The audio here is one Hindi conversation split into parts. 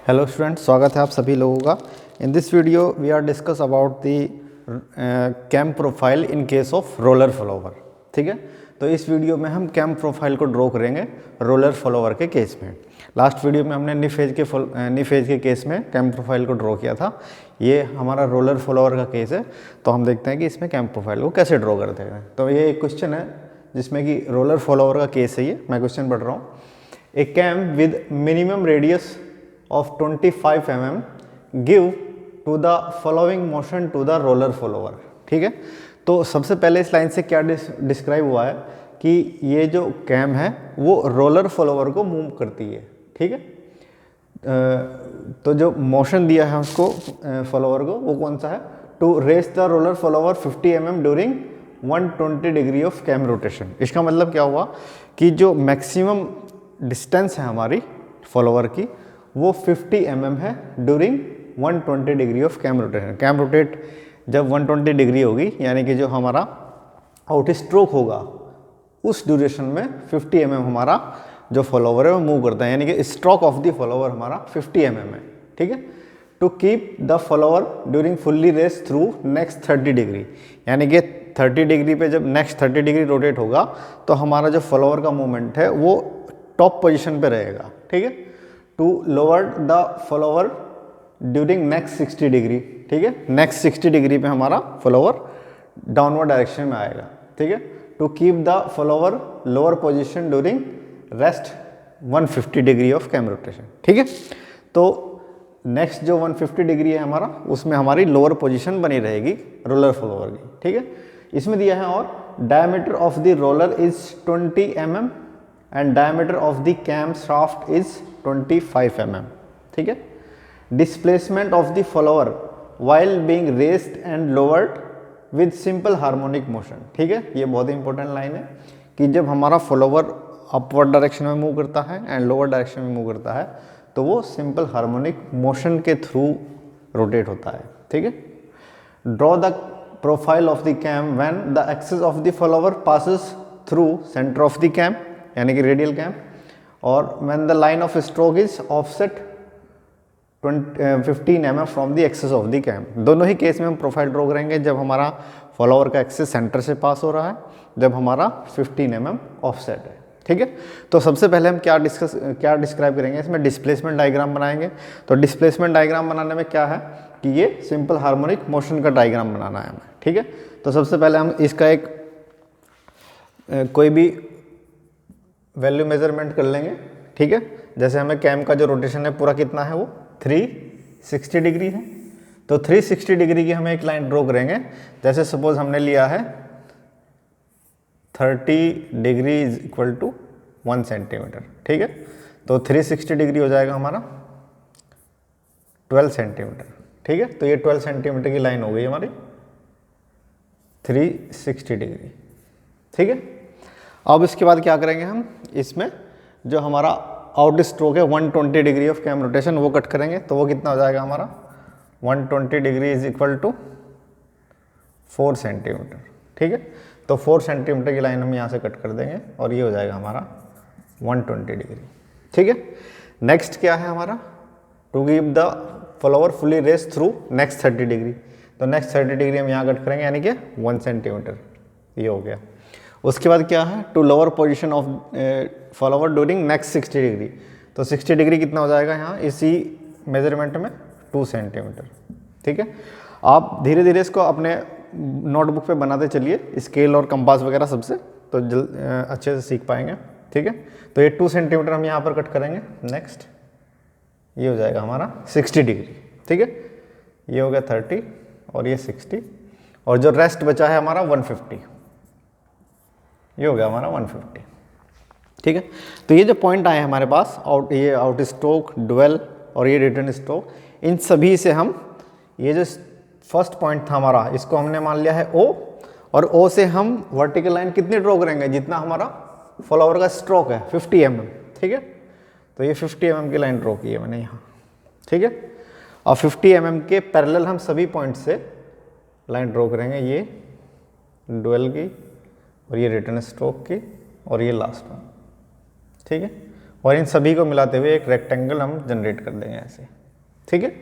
हेलो स्टूडेंट्स, स्वागत है आप सभी लोगों का। In this video we are discuss about the cam profile in case of roller follower. ठीक है, तो इस वीडियो में हम कैम प्रोफाइल को ड्रॉ करेंगे रोलर फॉलोवर के केस में। लास्ट वीडियो में हमने नी फेज के केस में कैम प्रोफाइल को ड्रॉ किया था। ये हमारा रोलर फॉलोवर का केस है, तो हम देखते हैं कि इसमें कैम प्रोफाइल को कैसे ड्रॉ करते हैं। तो ये एक क्वेश्चन है जिसमें कि रोलर फॉलोवर का केस है। ये मैं क्वेश्चन पढ़ रहा हूँ। A cam with minimum radius of 25 mm give to the following motion to the roller follower। ठीक है, तो सबसे पहले इस लाइन से क्या डिस्क्राइब हुआ है कि ये जो कैम है वो रोलर फॉलोवर को मूव करती है। ठीक है, तो जो मोशन दिया है उसको फॉलोवर को वो कौन सा है, to raise the roller follower 50 mm during 120 degree of cam rotation. इसका मतलब क्या हुआ कि जो मैक्सिमम डिस्टेंस है हमारी फॉलोवर की वो 50 mm है during 120 degree of cam rotation. Cam rotate जब 120 डिग्री होगी यानी कि जो हमारा आउट स्ट्रोक होगा उस ड्यूरेशन में 50 mm हमारा जो फॉलोवर है वो मूव करता है, यानी कि स्ट्रोक ऑफ द फॉलोवर हमारा 50 mm है। ठीक है, to keep the follower during fully raised through next 30 degree, यानी कि 30 डिग्री पे जब नेक्स्ट 30 डिग्री रोटेट होगा तो हमारा जो फॉलोवर का मूवमेंट है वो टॉप पोजिशन पे रहेगा। ठीक है, to lower the follower during next 60 degree. ठीक है, नेक्स्ट 60 डिग्री पे हमारा फॉलोवर डाउनवर्ड डायरेक्शन में आएगा। ठीक है, to keep the follower lower position during rest 150 degree of cam rotation. ठीक है, तो नेक्स्ट जो 150 डिग्री है हमारा उसमें हमारी लोअर पोजीशन बनी रहेगी रोलर फॉलोवर की। ठीक है, इसमें दिया है और diameter of the roller is 20 mm and diameter of the cam shaft is 25 mm। ठीक है, displacement of the follower while being raised and lowered with simple harmonic motion. ठीक है, ये बहुत इंपॉर्टेंट लाइन है कि जब हमारा फॉलोवर अपवर्ड डायरेक्शन में मूव करता है एंड लोअर डायरेक्शन में मूव करता है तो वो सिंपल हार्मोनिक मोशन के थ्रू रोटेट होता है। ठीक है, draw the profile of the cam when the axis of the follower passes through centre of the cam यानी कि रेडियल कैम, और when the line of stroke is offset 15 mm from the axis of the cam। दोनों ही केस में हम प्रोफाइल ड्रॉ करेंगे जब हमारा फॉलोवर का एक्सिस सेंटर से पास हो रहा है, जब हमारा 15 mm ऑफसेट है। ठीक है, तो सबसे पहले हम क्या डिस्क्राइब करेंगे, इसमें डिस्प्लेसमेंट डायग्राम बनाएंगे। तो डिस्प्लेसमेंट डायग्राम बनाने में क्या है कि ये सिंपल हार्मोनिक मोशन का डायग्राम बनाना है हमें। ठीक है, तो सबसे पहले हम इसका एक कोई भी वैल्यू मेजरमेंट कर लेंगे। ठीक है, जैसे हमें कैम का जो रोटेशन है पूरा कितना है वो 360 डिग्री है, तो 360 डिग्री की हमें एक लाइन ड्रॉ करेंगे। जैसे सपोज हमने लिया है 30 degree is equal to 1 centimetre. ठीक है, तो 360 डिग्री हो जाएगा हमारा 12 सेंटीमीटर। ठीक है, तो ये 12 सेंटीमीटर की लाइन हो गई हमारी 360 डिग्री। ठीक है, अब इसके बाद क्या करेंगे हम, इसमें जो हमारा आउट स्ट्रोक है 120 डिग्री ऑफ कैम रोटेशन वो कट करेंगे। तो वो कितना हो जाएगा हमारा 120 degree is equal to 4 centimetre. ठीक है, तो 4 सेंटीमीटर की लाइन हम यहाँ से कट कर देंगे और ये हो जाएगा हमारा 120 डिग्री। ठीक है, नेक्स्ट क्या है हमारा, to give the follower fully rest through next 30 degree. तो नेक्स्ट 30 डिग्री हम यहाँ कट करेंगे यानी कि 1 सेंटीमीटर, ये हो गया। उसके बाद क्या है, to lower position of follower during next 60 degree. तो 60 डिग्री कितना हो जाएगा यहाँ इसी मेजरमेंट में 2 सेंटीमीटर। ठीक है, आप धीरे धीरे इसको अपने नोटबुक पे बनाते चलिए, स्केल और कंपास वगैरह सबसे, तो अच्छे से सीख पाएंगे। ठीक है, तो ये 2 सेंटीमीटर हम यहाँ पर कट करेंगे। नेक्स्ट ये हो जाएगा हमारा 60 डिग्री। ठीक है, ये हो गया 30 और ये 60, और जो रेस्ट बचा है हमारा 150, ये हो गया हमारा 150। ठीक है, तो ये जो पॉइंट आए हमारे पास ये आउट स्ट्रोक, ड्वेल और ये रिटर्न स्ट्रोक, इन सभी से हम ये जो फर्स्ट पॉइंट था हमारा इसको हमने मान लिया है O, और O से हम वर्टिकल लाइन कितनी ड्रॉ करेंगे, जितना हमारा फॉलोवर का स्ट्रोक है 50 mm। ठीक है, तो ये 50 mm की लाइन ड्रॉ की है मैंने यहाँ। ठीक है, और 50 mm के पैरेलल हम सभी पॉइंट से लाइन ड्रॉ करेंगे, ये ड्वेल की और ये रिटर्न स्ट्रोक की और ये लास्ट वन। ठीक है, और इन सभी को मिलाते हुए एक रेक्टेंगल हम जनरेट कर देंगे ऐसे, ठीक है।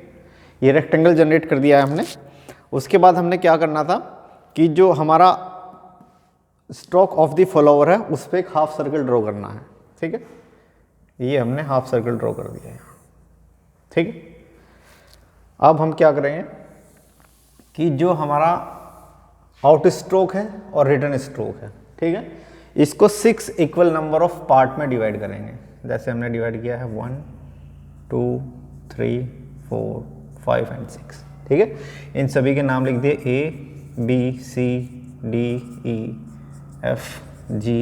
ये रेक्टेंगल जनरेट कर दिया है हमने। उसके बाद हमने क्या करना था कि जो हमारा स्ट्रोक ऑफ द फॉलोवर है उस पर एक हाफ सर्कल ड्रॉ करना है, ठीक है। ये हमने हाफ सर्कल ड्रॉ कर दिया है, ठीक है। अब हम क्या करेंगे कि जो हमारा आउट स्ट्रोक है और रिटर्न स्ट्रोक है, ठीक है, इसको 6 इक्वल नंबर ऑफ पार्ट में डिवाइड करेंगे। जैसे हमने डिवाइड किया है 1 2 3 4 5 एंड 6, ठीक है। इन सभी के नाम लिख दिए A B C D E F G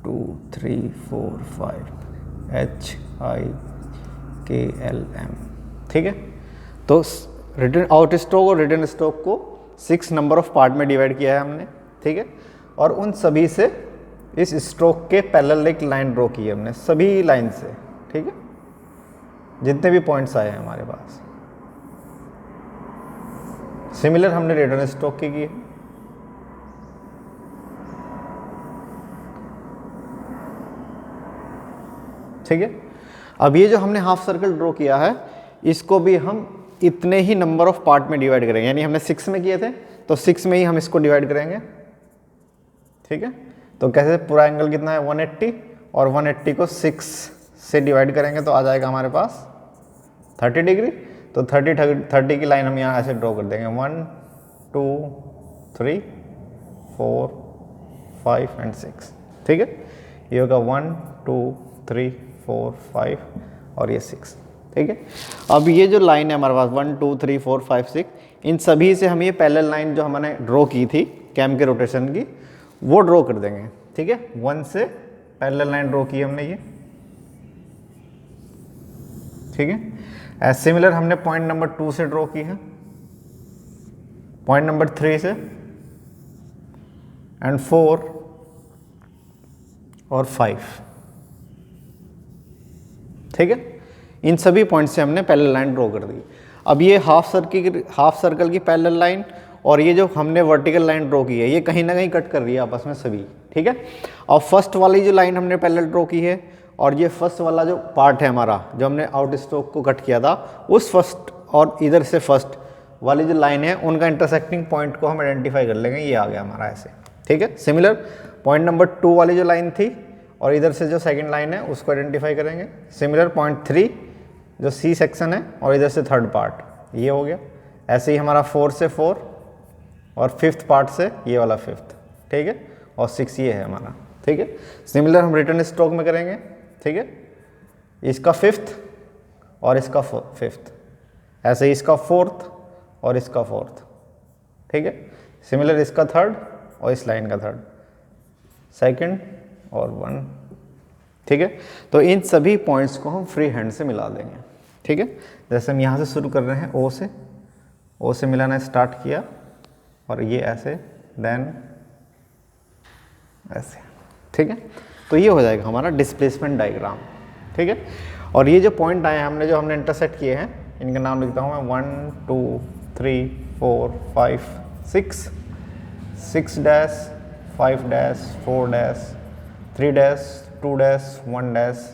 2 3 4 5 H I K L M, ठीक है। तो रिटर्न आउट स्ट्रोक और रिटर्न स्ट्रोक को 6 नंबर ऑफ पार्ट में डिवाइड किया है हमने, ठीक है। और उन सभी से इस स्ट्रोक के पैरेलल एक लाइन ड्रॉ की है हमने, सभी लाइन से, ठीक है, जितने भी पॉइंट्स आए हैं हमारे पास। सिमिलर हमने रिटर्न स्ट्रोक की है, ठीक है। अब ये जो हमने हाफ सर्कल ड्रॉ किया है इसको भी हम इतने ही नंबर ऑफ पार्ट में डिवाइड करेंगे, यानी हमने 6 में किए थे तो 6 में ही हम इसको डिवाइड करेंगे, ठीक है। तो कैसे, पूरा एंगल कितना है 180 और 180 को 6 से डिवाइड करेंगे तो आ जाएगा हमारे पास 30 डिग्री। तो 30 की लाइन हम यहाँ ऐसे ड्रॉ कर देंगे 1 2 3 4 5 एंड 6, ठीक है। ये होगा 1 2 3 4 5 और ये 6, ठीक है। अब ये जो लाइन है हमारे पास 1 2 3 4 5 6, इन सभी से हम ये पैरेलल लाइन जो हमने ड्रॉ की थी कैम के रोटेशन की वो ड्रॉ कर देंगे, ठीक है। 1 से पैरेलल लाइन ड्रॉ की हमने ये, ठीक है। एज सिमिलर हमने पॉइंट नंबर 2 से ड्रॉ की है, पॉइंट नंबर 3 से एंड 4 और 5, ठीक है। इन सभी पॉइंट से हमने पैरेलल लाइन ड्रॉ कर दी। अब ये हाफ सर्कल की पैरेलल लाइन और ये जो हमने वर्टिकल लाइन ड्रॉ की है ये कहीं ना कहीं कट कर रही है आपस में सभी, ठीक है। और फर्स्ट वाली जो लाइन हमने पैरेलल ड्रॉ की है और ये फर्स्ट वाला जो पार्ट है हमारा जो हमने आउट स्ट्रोक को कट किया था उस फर्स्ट और इधर से फर्स्ट वाली जो लाइन है उनका इंटरसेक्टिंग पॉइंट को हम आइडेंटिफाई कर लेंगे, ये आ गया हमारा ऐसे, ठीक है। सिमिलर पॉइंट नंबर 2 वाली जो लाइन थी और इधर से जो सेकंड लाइन है उसको आइडेंटिफाई करेंगे। सिमिलर पॉइंट 3 जो सी सेक्शन है और इधर से थर्ड पार्ट ये हो गया। ऐसे ही हमारा 4 से 4 और 5th पार्ट से ये वाला 5th, ठीक है, और 6 ये है हमारा, ठीक है। सिमिलर हम रिटर्न स्ट्रोक में करेंगे, ठीक है, इसका 5th और इसका 5th, ऐसे ही इसका 4th और इसका 4th, ठीक है। सिमिलर इसका 3rd और इस लाइन का 3rd, 2nd और 1, ठीक है। तो इन सभी पॉइंट्स को हम फ्री हैंड से मिला देंगे, ठीक है। जैसे हम यहाँ से शुरू कर रहे हैं ओ से मिलाना स्टार्ट किया और ये ऐसे देन ऐसे, ठीक है। तो ये हो जाएगा हमारा डिस्प्लेसमेंट डायग्राम, ठीक है। और ये जो पॉइंट आए हैं जो हमने इंटरसेक्ट किए हैं इनका नाम लिखता हूँ मैं 1 2 3 4 5 6 6 dash 5 dash 4 dash 3 dash 2 dash 1 dash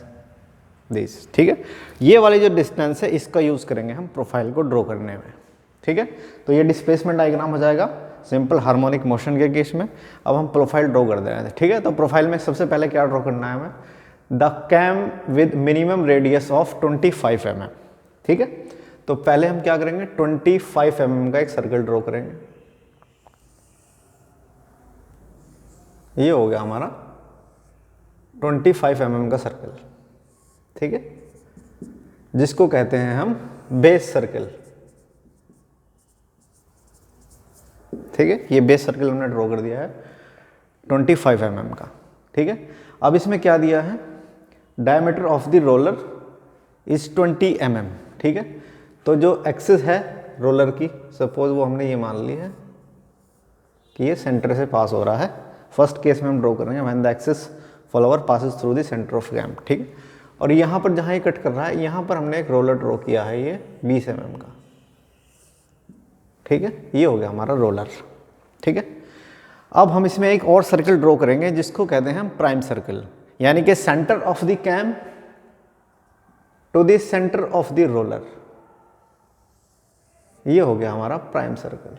this, ठीक है। ये वाली जो डिस्टेंस है इसका यूज़ करेंगे हम प्रोफाइल को ड्रॉ करने में, ठीक है। तो ये डिस्प्लेसमेंट डायग्राम हो जाएगा सिंपल हार्मोनिक मोशन के केस में। अब हम प्रोफाइल ड्रॉ कर दे रहे हैं, ठीक है। तो प्रोफाइल में सबसे पहले क्या ड्रॉ करना है हमें, the cam with minimum radius of 25 mm, ठीक है। तो पहले हम क्या करेंगे 25 mm का एक सर्कल ड्रॉ करेंगे, ये हो गया हमारा 25 mm का सर्कल, ठीक है, जिसको कहते हैं हम बेस सर्कल, ठीक है। ये बेस सर्कल हमने ड्रॉ कर दिया है 25 mm का, ठीक है। अब इसमें क्या दिया है, diameter of the roller is 20 mm, ठीक है। तो जो एक्सिस है रोलर की, सपोज वो हमने ये मान ली है कि ये सेंटर से पास हो रहा है। फर्स्ट केस में हम ड्रॉ करेंगे when the axis follower passes through the centre of cam, ठीक है। और यहाँ पर जहाँ ये कट कर रहा है यहाँ पर हमने एक रोलर ड्रॉ किया है ये 20 mm का, ठीक है। ये हो गया हमारा रोलर, ठीक है। अब हम इसमें एक और सर्कल ड्रॉ करेंगे जिसको कहते हैं हम प्राइम सर्कल। यानी कि centre of the cam to the centre of the roller, ये हो गया हमारा प्राइम सर्कल।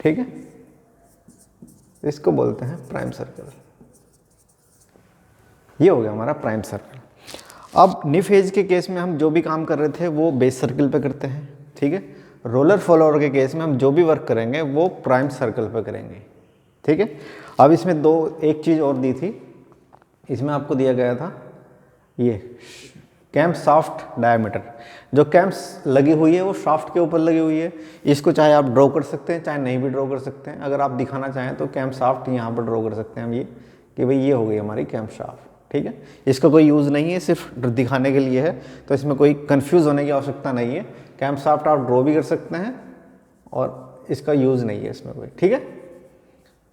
ठीक है, इसको बोलते हैं प्राइम सर्कल। ये हो गया हमारा प्राइम सर्कल। अब नी फेज के केस में हम जो भी काम कर रहे थे वो बेस सर्कल पे करते हैं। ठीक है, रोलर फॉलोअर के केस में हम जो भी वर्क करेंगे वो प्राइम सर्कल पे करेंगे। ठीक है, अब इसमें एक चीज़ और दी थी, इसमें आपको दिया गया था ये कैम शाफ्ट डायमीटर। जो कैम्स लगी हुई है वो शाफ्ट के ऊपर लगी हुई है। इसको चाहे आप ड्रॉ कर सकते हैं, चाहे नहीं भी ड्रॉ कर सकते हैं। अगर आप दिखाना चाहें तो कैम शाफ्ट यहाँ पर ड्रॉ कर सकते हैं हम, ये कि भाई ये हो गई हमारी कैम शाफ्ट। ठीक है, इसका कोई यूज़ नहीं है, सिर्फ दिखाने के लिए है, तो इसमें कोई कंफ्यूज होने की आवश्यकता नहीं है। कैम शाफ्ट आप ड्रॉ भी कर सकते हैं और इसका यूज़ नहीं है इसमें कोई। ठीक है,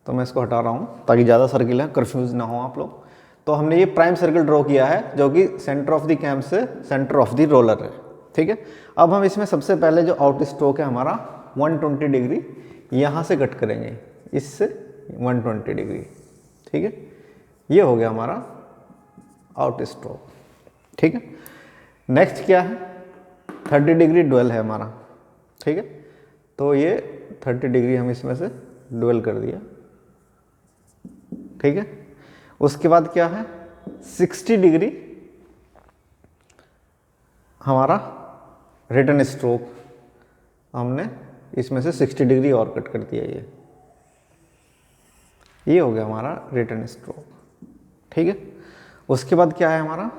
तो मैं इसको हटा रहा हूँ ताकि ज़्यादा सर्किल है, कन्फ्यूज ना हो आप लोग। तो हमने ये प्राइम सर्कल ड्रॉ किया है जो कि सेंटर ऑफ द कैम से सेंटर ऑफ द रोलर है। ठीक है, अब हम इसमें सबसे पहले जो आउट स्ट्रोक है हमारा 120 डिग्री यहाँ से कट करेंगे, इससे 120 डिग्री। ठीक है, ये हो गया हमारा आउट स्ट्रोक। ठीक है, नेक्स्ट क्या है, 30 डिग्री ड्वेल है हमारा। ठीक है, तो ये 30 डिग्री हम इसमें से ड्वेल कर दिया। ठीक है, उसके बाद क्या है, 60 डिग्री हमारा रिटर्न स्ट्रोक, हमने इसमें से 60 डिग्री और कट कर दिया। ये हो गया हमारा रिटर्न स्ट्रोक। ठीक है, उसके बाद क्या है हमारा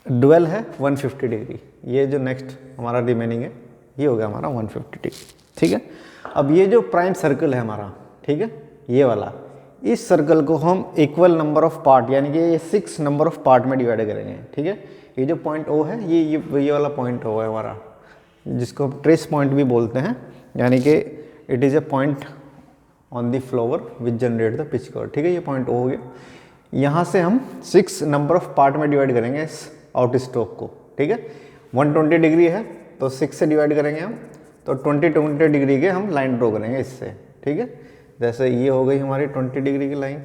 ड्वेल है 150 डिग्री। ये जो नेक्स्ट हमारा रिमेनिंग है ये हो गया हमारा 150 डिग्री। ठीक है, अब ये जो प्राइम सर्कल है हमारा, ठीक है, ये वाला, इस सर्कल को हम इक्वल नंबर ऑफ पार्ट यानी कि ये 6 नंबर ऑफ पार्ट में डिवाइड करेंगे। ठीक है, ये जो पॉइंट ओ है ये वाला पॉइंट ओ है हमारा, जिसको हम ट्रेस पॉइंट भी बोलते हैं, यानी कि it is a point on the flower which generate the pitch curve. ठीक है, ये पॉइंट ओ हो गया। यहाँ से हम 6 नंबर ऑफ पार्ट में डिवाइड करेंगे इस आउट स्ट्रोक को। ठीक है, 120 डिग्री है तो 6 से डिवाइड करेंगे हम, तो 20 डिग्री के हम लाइन ड्रॉ करेंगे इससे। ठीक है, जैसे ये हो गई हमारी 20 डिग्री की लाइन।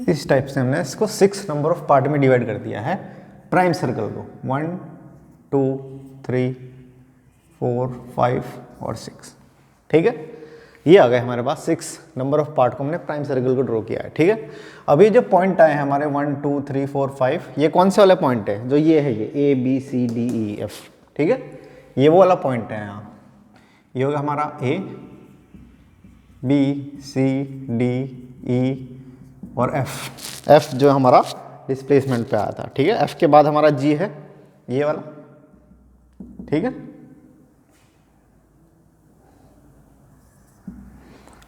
इस टाइप से हमने इसको 6 नंबर ऑफ पार्ट में डिवाइड कर दिया है प्राइम सर्कल को। 1 2 3 4 5 और 6। ठीक है, ये आ गए हमारे पास 6 नंबर ऑफ पार्ट को हमने प्राइम सर्कल को ड्रॉ किया है। ठीक है, अभी जो पॉइंट आए हैं हमारे 1 2 3 4 5, ये कौन से वाले पॉइंट है, जो ये है, ये A B C D E F। ठीक है, ये वो वाला पॉइंट है यहाँ। ये होगा हमारा A B C D E और F जो हमारा डिस्प्लेसमेंट पे आया था। ठीक है, F के बाद हमारा G है, ये वाला। ठीक है,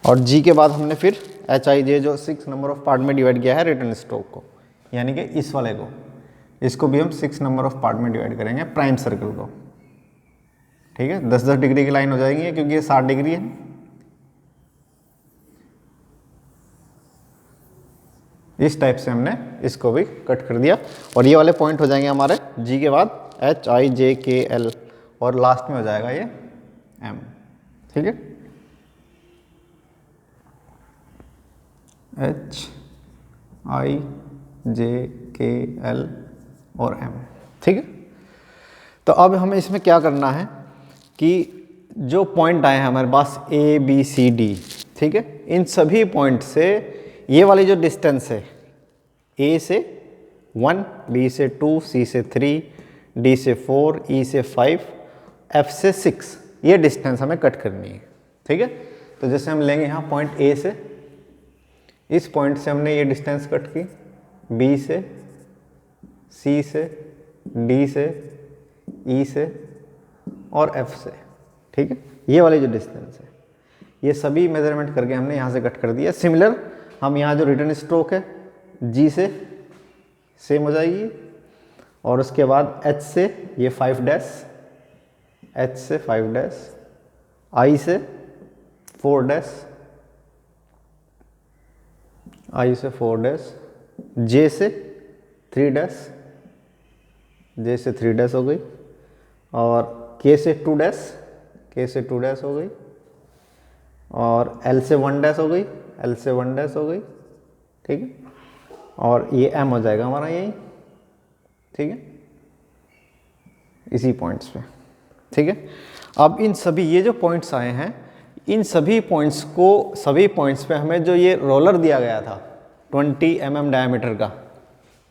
और G के बाद हमने फिर HIJ जो 6 नंबर ऑफ पार्ट में डिवाइड किया है रिटर्न स्ट्रोक को, यानी कि इस वाले को, इसको भी हम 6 नंबर ऑफ पार्ट में डिवाइड करेंगे प्राइम सर्कल को। ठीक है, 10-10 डिग्री की लाइन हो जाएगी क्योंकि ये 60 डिग्री है। इस टाइप से हमने इसको भी कट कर दिया, और ये वाले पॉइंट हो जाएंगे हमारे G के बाद HIJKL और लास्ट में हो जाएगा ये M। ठीक है, HIJKL और M। ठीक है, तो अब हमें इसमें क्या करना है कि जो पॉइंट आए हैं हमारे पास A B C D, ठीक है, इन सभी पॉइंट से ये वाली जो डिस्टेंस है, A से 1, B से 2, C से 3, D से 4, E से 5, F से 6, ये डिस्टेंस हमें कट करनी है। ठीक है, तो जैसे हम लेंगे यहाँ पॉइंट A से, इस पॉइंट से हमने ये डिस्टेंस कट की, B से, C से, D से, E से और F से। ठीक है, ये वाली जो डिस्टेंस है, ये सभी मेजरमेंट करके हमने यहाँ से कट कर दिया। सिमिलर हम यहाँ जो रिटर्न स्ट्रोक है G से सेम हो जाएगी, और उसके बाद H से ये 5 डैश, H से 5 डैश आई से 4 डैश, आई से 4 डैश, जे से 3 डैश, जे से 3 डैश हो गई, और के से 2 डैश, के से 2 डैश हो गई, और एल से 1 डैश हो गई, एल से 1 डैश हो गई, ठीक है। और ये एम हो जाएगा हमारा यही, ठीक है, इसी पॉइंट्स पे, ठीक है। अब इन सभी ये जो पॉइंट्स आए हैं, इन सभी पॉइंट्स को, सभी पॉइंट्स पे हमें जो ये रोलर दिया गया था 20 mm डायमीटर का,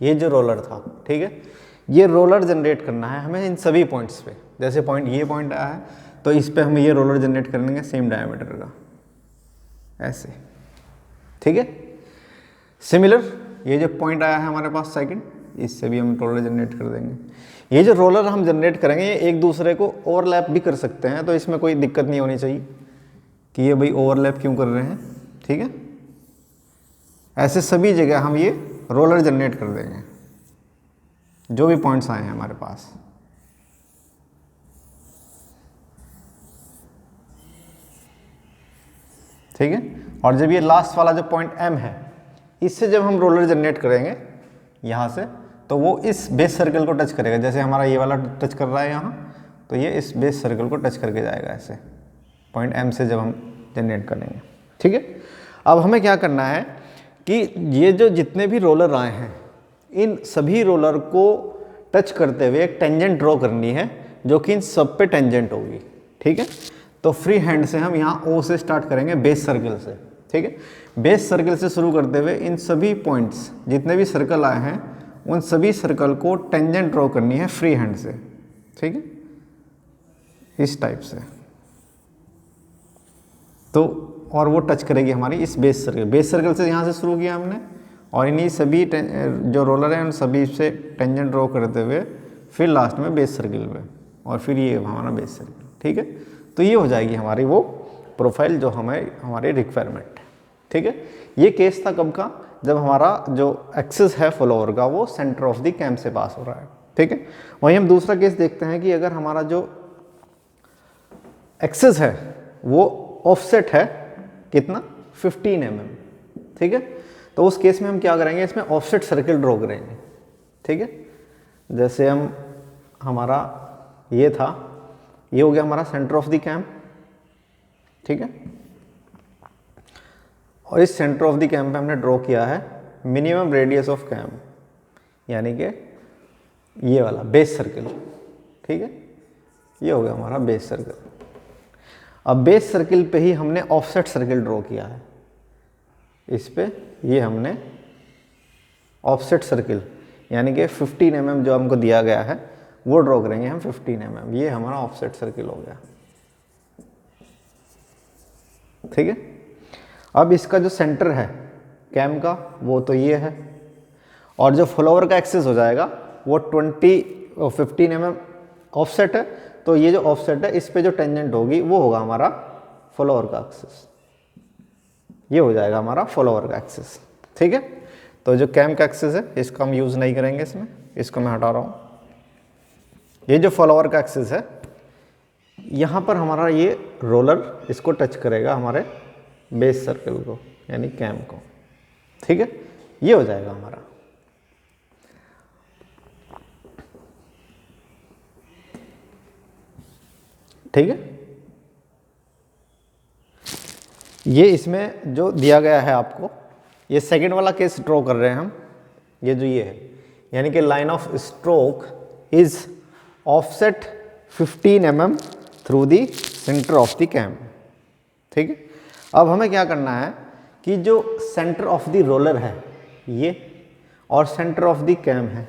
ये जो रोलर था, ठीक है, ये रोलर जनरेट करना है हमें इन सभी पॉइंट्स पे। जैसे पॉइंट ये पॉइंट आया है तो इस पे हमें ये रोलर जनरेट करेंगे सेम डायमीटर का, ऐसे, ठीक है। सिमिलर ये जो पॉइंट आया है हमारे पास सेकंड, इससे भी हम रोलर जनरेट कर देंगे। ये जो रोलर हम जनरेट करेंगे ये एक दूसरे को ओवरलैप भी कर सकते हैं, तो इसमें कोई दिक्कत नहीं होनी चाहिए कि ये भाई ओवरलैप क्यों कर रहे हैं, ठीक है। ऐसे सभी जगह हम ये रोलर जनरेट कर देंगे जो भी पॉइंट्स आए हैं हमारे पास, ठीक है। और जब ये लास्ट वाला जो पॉइंट M है, इससे जब हम रोलर जनरेट करेंगे यहाँ से, तो वो इस बेस सर्कल को टच करेगा। जैसे हमारा ये वाला टच कर रहा है यहाँ, तो ये इस बेस सर्कल को टच करके जाएगा ऐसे, पॉइंट M से जब हम जनरेट करेंगे, ठीक है। अब हमें क्या करना है कि ये जो जितने भी रोलर आए हैं, इन सभी रोलर को टच करते हुए एक टेंजेंट ड्रॉ करनी है जो कि इन सब पे टेंजेंट होगी, ठीक है। तो फ्री हैंड से हम यहाँ O से स्टार्ट करेंगे, बेस सर्कल से, ठीक है। बेस सर्कल से शुरू करते हुए इन सभी पॉइंट्स, जितने भी सर्कल आए हैं, उन सभी सर्कल को टेंजेंट ड्रॉ करनी है फ्री हैंड से, ठीक है, इस टाइप से। तो और वो टच करेगी हमारी इस बेस सर्कल, बेस सर्कल से यहाँ से शुरू किया हमने, और इन्हीं सभी जो रोलर हैं उन सभी से टेंजेंट ड्रॉ करते हुए फिर लास्ट में बेस सर्कल पे, और फिर ये हमारा बेस सर्कल, ठीक है। तो ये हो जाएगी हमारी वो प्रोफाइल जो हमें हमारी रिक्वायरमेंट है, ठीक है। ये केस था कब का, जब हमारा जो एक्सिस है फॉलोअर का वो सेंटर ऑफ द कैम से पास हो रहा है, ठीक है। वहीं हम दूसरा केस देखते हैं कि अगर हमारा जो एक्सिस है वो ऑफसेट है कितना 15 mm, ठीक है। तो उस केस में हम क्या करेंगे, इसमें ऑफसेट सर्कल ड्रॉ करेंगे, ठीक है। जैसे हम हमारा ये था, ये हो गया हमारा सेंटर ऑफ द कैम, ठीक है। और इस सेंटर ऑफ द कैम पे हमने ड्रॉ किया है मिनिमम रेडियस ऑफ कैम, यानी कि ये वाला बेस सर्कल, ठीक है। ये हो गया हमारा बेस सर्कल। अब बेस सर्कल पे ही हमने ऑफसेट सर्कल ड्रॉ किया है, इस पे ये हमने ऑफसेट सर्कल यानी कि 15 mm जो हमको दिया गया है वो ड्रॉ करेंगे हम 15 mm, ये हमारा ऑफसेट सर्कल हो गया, ठीक है। अब इसका जो सेंटर है कैम का वो तो ये है, और जो फ्लावर का एक्सेस हो जाएगा वो 15 mm ऑफसेट है, तो ये जो ऑफसेट है इस पे जो टेंजेंट होगी वो होगा हमारा फ्लावर का एक्सेस, ये हो जाएगा हमारा फ्लावर का एक्सेस, ठीक है। तो जो कैम का एक्सेस है इसका हम यूज़ नहीं करेंगे इसमें, इसको मैं हटा रहा हूँ। ये जो फ्लावर का एक्सेस है यहाँ पर हमारा ये रोलर इसको टच करेगा हमारे बेस सर्कल को यानी कैम को, ठीक है। ये हो जाएगा हमारा, ठीक है। ये इसमें जो दिया गया है आपको, ये सेकंड वाला केस ड्रॉ कर रहे हैं हम, ये जो ये है यानी कि line of stroke is offset 15 mm through the centre of the cam, ठीक है। अब हमें क्या करना है कि जो सेंटर ऑफ द रोलर है ये और सेंटर ऑफ द कैम है,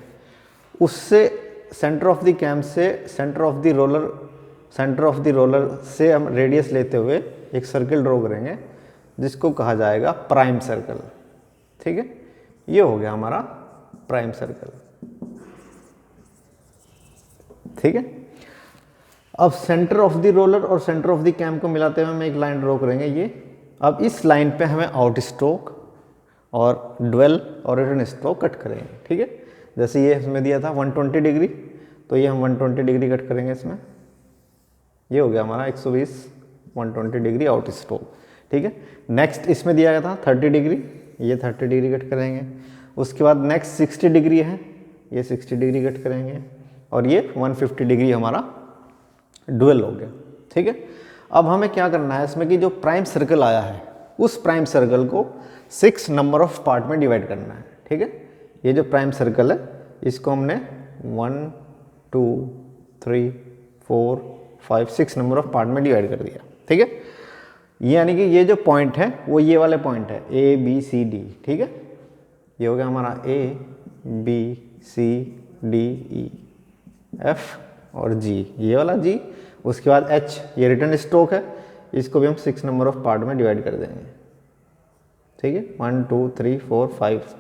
उससे सेंटर ऑफ द कैम से सेंटर ऑफ द रोलर से हम रेडियस लेते हुए एक सर्कल ड्रॉ करेंगे जिसको कहा जाएगा प्राइम सर्कल, ठीक है। ये हो गया हमारा प्राइम सर्कल, ठीक है। अब सेंटर ऑफ द रोलर और सेंटर ऑफ द कैम को मिलाते हुए हम एक लाइन ड्रॉ करेंगे ये। अब इस लाइन पे हमें आउट स्ट्रोक और ड्वेल और रिटर्न स्ट्रोक कट करेंगे, ठीक है। जैसे ये इसमें दिया था 120 डिग्री, तो ये हम 120 डिग्री कट करेंगे इसमें, ये हो गया हमारा 120 120 डिग्री आउट स्ट्रोक, ठीक है। नेक्स्ट इसमें दिया गया था 30 डिग्री, ये 30 डिग्री कट करेंगे। उसके बाद नेक्स्ट 60 डिग्री है, ये 60 डिग्री कट करेंगे, और ये 150 डिग्री हमारा डुअल हो गया, ठीक है। अब हमें क्या करना है इसमें कि जो प्राइम सर्कल आया है उस प्राइम सर्कल को 6 नंबर ऑफ पार्ट में डिवाइड करना है, ठीक है। ये जो प्राइम सर्कल है इसको हमने 1 2 3 4 5 6 नंबर ऑफ पार्ट में डिवाइड कर दिया, ठीक है। यानी कि ये जो पॉइंट है वो ये वाले पॉइंट है A B C D, ठीक है। ये हो गया हमारा A B C D E F और G, ये वाला G। उसके बाद H, ये रिटर्न स्ट्रोक है, इसको भी हम 6 नंबर ऑफ पार्ट में डिवाइड कर देंगे, ठीक है। 1 2 3 4 5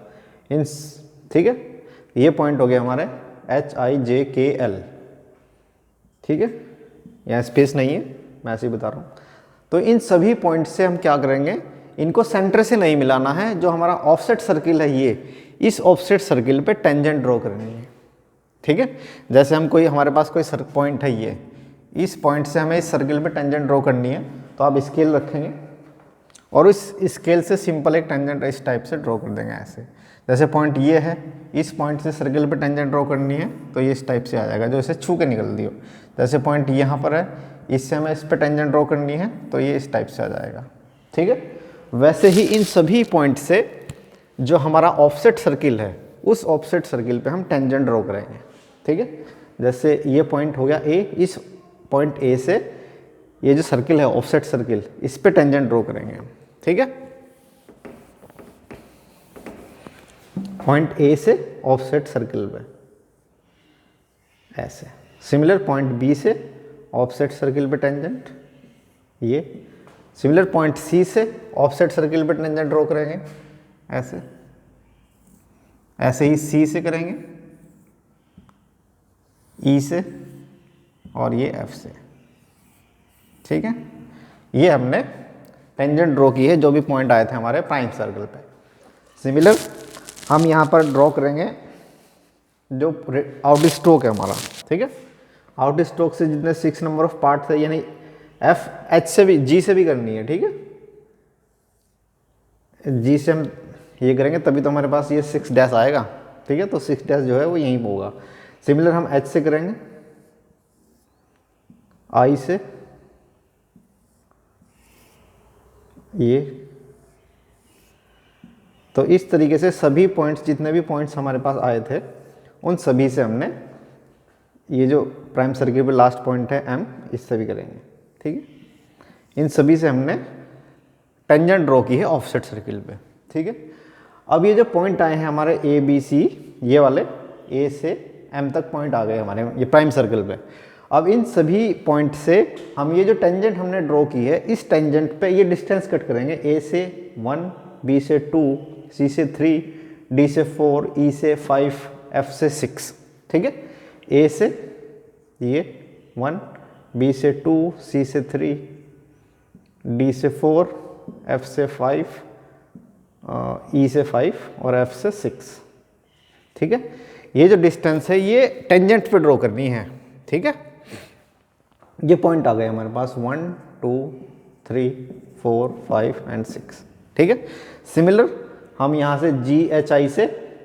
इन, ठीक है। ये पॉइंट हो गया हमारे H I J K L, ठीक है। यहाँ स्पेस नहीं है, मैं ऐसे ही बता रहा हूँ। तो इन सभी पॉइंट से हम क्या करेंगे, इनको सेंटर से नहीं मिलाना है। जो हमारा ऑफसेट सर्किल है ये, इस ऑफसेट सर्किल पे टेंजेंट ड्रॉ करनी है, ठीक है। जैसे हम कोई, हमारे पास कोई पॉइंट है ये, इस पॉइंट से हमें इस सर्किल पे टेंजेंट ड्रॉ करनी है, तो आप स्केल रखेंगे और इस स्केल से सिंपल एक टेंजेंट इस टाइप से ड्रॉ कर देंगे ऐसे। जैसे पॉइंट ये है, इस पॉइंट से सर्किल पे टेंजेंट ड्रॉ करनी है तो ये इस टाइप से आ जाएगा, जो इसे छू के निकल दियो। जैसे पॉइंट यहाँ पर है, इससे हमें इस पर टेंजेंट ड्रॉ करनी है तो ये इस टाइप से आ जाएगा, ठीक है। वैसे ही इन सभी पॉइंट से जो हमारा ऑफसेट सर्किल है उस ऑफसेट सर्किल पे हम टेंजेंट ड्रॉ करेंगे, ठीक है। जैसे ये पॉइंट हो गया A, इस पॉइंट A से ये जो सर्किल है ऑफसेट सर्किल, इस पे टेंजेंट ड्रॉ करेंगे हम, ठीक है। पॉइंट A से ऑफसेट सर्किल पे ऐसे। सिमिलर पॉइंट B से ऑफसेट सर्किल पे टेंजेंट, ये सिमिलर पॉइंट C से ऑफसेट सर्किल पे टेंजेंट ड्रॉ करेंगे ऐसे। ऐसे ही C से करेंगे, E से, और ये F से, ठीक है। ये हमने टेंजेंट ड्रॉ की है जो भी पॉइंट आए थे हमारे प्राइम सर्कल पे। सिमिलर हम यहाँ पर ड्रॉ करेंगे जो आउट स्ट्रोक है हमारा, ठीक है। आउट स्ट्रोक से जितने 6 नंबर ऑफ पार्ट थे, यानी F H से भी, G से भी करनी है, ठीक है। G से हम ये करेंगे तभी तो हमारे पास ये 6 डैश आएगा, ठीक है। तो 6 डैश जो है वो यहीं होगा। सिमिलर हम H से करेंगे, I से, ये। तो इस तरीके से सभी पॉइंट्स, जितने भी पॉइंट्स हमारे पास आए थे उन सभी से हमने, ये जो प्राइम सर्किल पे लास्ट पॉइंट है M, इससे भी करेंगे, ठीक है। इन सभी से हमने टेंजेंट ड्रॉ की है ऑफसेट सर्किल पे, ठीक है। अब ये जो पॉइंट आए हैं हमारे A B C, ये वाले A से M तक पॉइंट आ गए हमारे ये प्राइम सर्किल पे। अब इन सभी पॉइंट से हम ये जो टेंजेंट हमने ड्रॉ की है, इस टेंजेंट पे ये डिस्टेंस कट करेंगे। A से 1, B से 2, C से 3, D से 4, E से 5, F से 6, ठीक है। A से ये 1, B से 2, C से 3, D से 4, F से 5, E से 5 और F से 6, ठीक है। ये जो डिस्टेंस है ये टेंजेंट पे ड्रॉ करनी है, ठीक है। ये पॉइंट आ गए हमारे पास 1 2 3 4 5 एंड 6, ठीक है। सिमिलर हम यहाँ से G H I से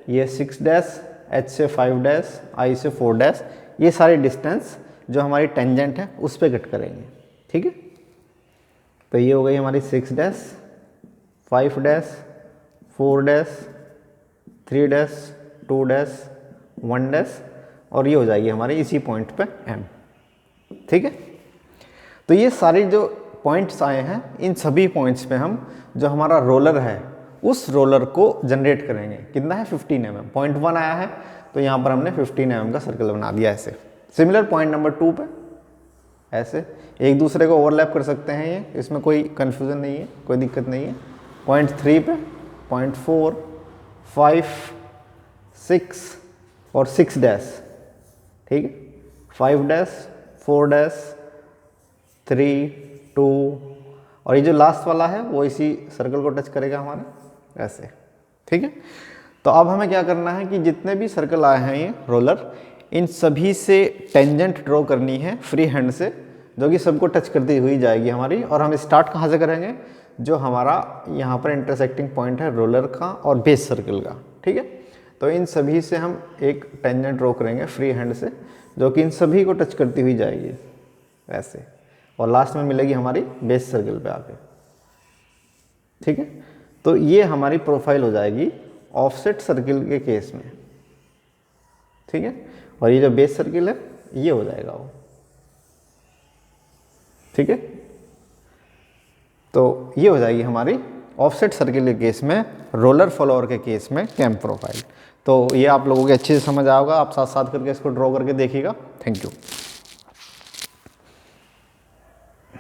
ये 6 डैश, H से 5 डैश, I से 4 डैश, ये सारी डिस्टेंस जो हमारी टेंजेंट है उस पर कट करेंगे, ठीक है। तो ये हो गई हमारी 6 dash, 5 dash, 4 dash, 3 dash, 2 dash, 1 dash, और ये हो जाएगी हमारी इसी पॉइंट पे M, ठीक है। तो ये सारे जो पॉइंट्स आए हैं, इन सभी पॉइंट्स पे हम जो हमारा रोलर है उस रोलर को जनरेट करेंगे। कितना है 15 mm। पॉइंट 1 आया है तो यहाँ पर हमने 15 mm का सर्कल बना दिया ऐसे। सिमिलर पॉइंट नंबर 2 पे ऐसे एक दूसरे को ओवरलैप कर सकते हैं, ये इसमें कोई कन्फ्यूज़न नहीं है, कोई दिक्कत नहीं है। पॉइंट 3 पे, पॉइंट 4, 5, 6 और 6 डैश, ठीक है। 5 डैश, 4 डैश, 3, 2 और ये जो लास्ट वाला है वो इसी सर्कल को टच करेगा हमारे ऐसे, ठीक है। तो अब हमें क्या करना है कि जितने भी सर्कल आए हैं ये रोलर, इन सभी से टेंजेंट ड्रॉ करनी है फ्री हैंड से, जो कि सबको टच करती हुई जाएगी हमारी। और हम स्टार्ट कहाँ से करेंगे, जो हमारा यहाँ पर इंटरसेक्टिंग पॉइंट है रोलर का और बेस सर्किल का, ठीक है। तो इन सभी से हम एक टेंजेंट ड्रॉ करेंगे फ्री हैंड से, जो कि इन सभी को टच करती हुई जाएगी ऐसे, और लास्ट में मिलेगी हमारी बेस सर्किल पे आके, ठीक है। तो ये हमारी प्रोफाइल हो जाएगी ऑफसेट सर्किल के केस में, ठीक है। और ये जो बेस सर्किल है ये हो जाएगा वो, ठीक है। तो ये हो जाएगी हमारी ऑफसेट सर्किल के केस में, रोलर फॉलोअर के केस में कैम प्रोफाइल। तो ये आप लोगों के अच्छे से समझ आएगा, आप साथ साथ करके इसको ड्रॉ करके देखिएगा। Thank you.